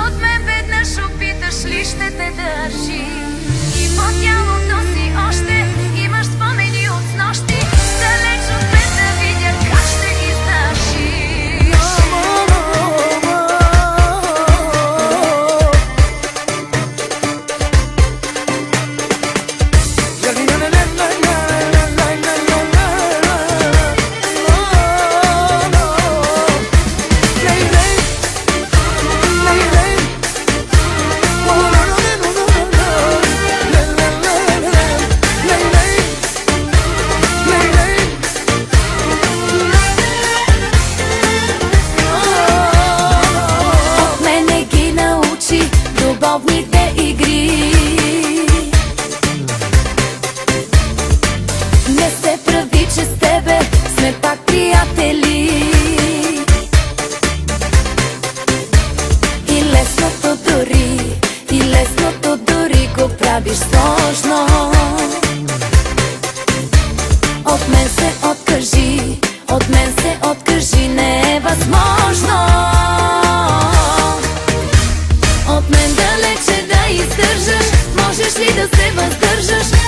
От мен веднъж опиташ ли ще те държи. И по тялото си още имаш спомени от снощи. Далеч от мен да видя как ще издържиш. Любовните игри не се прави, че с тебе сме пак приятели. И лесното дори го правиш сложно. От мен се откажи, не е възможно. От мен далече да издържаш, можеш ли да се въздържаш?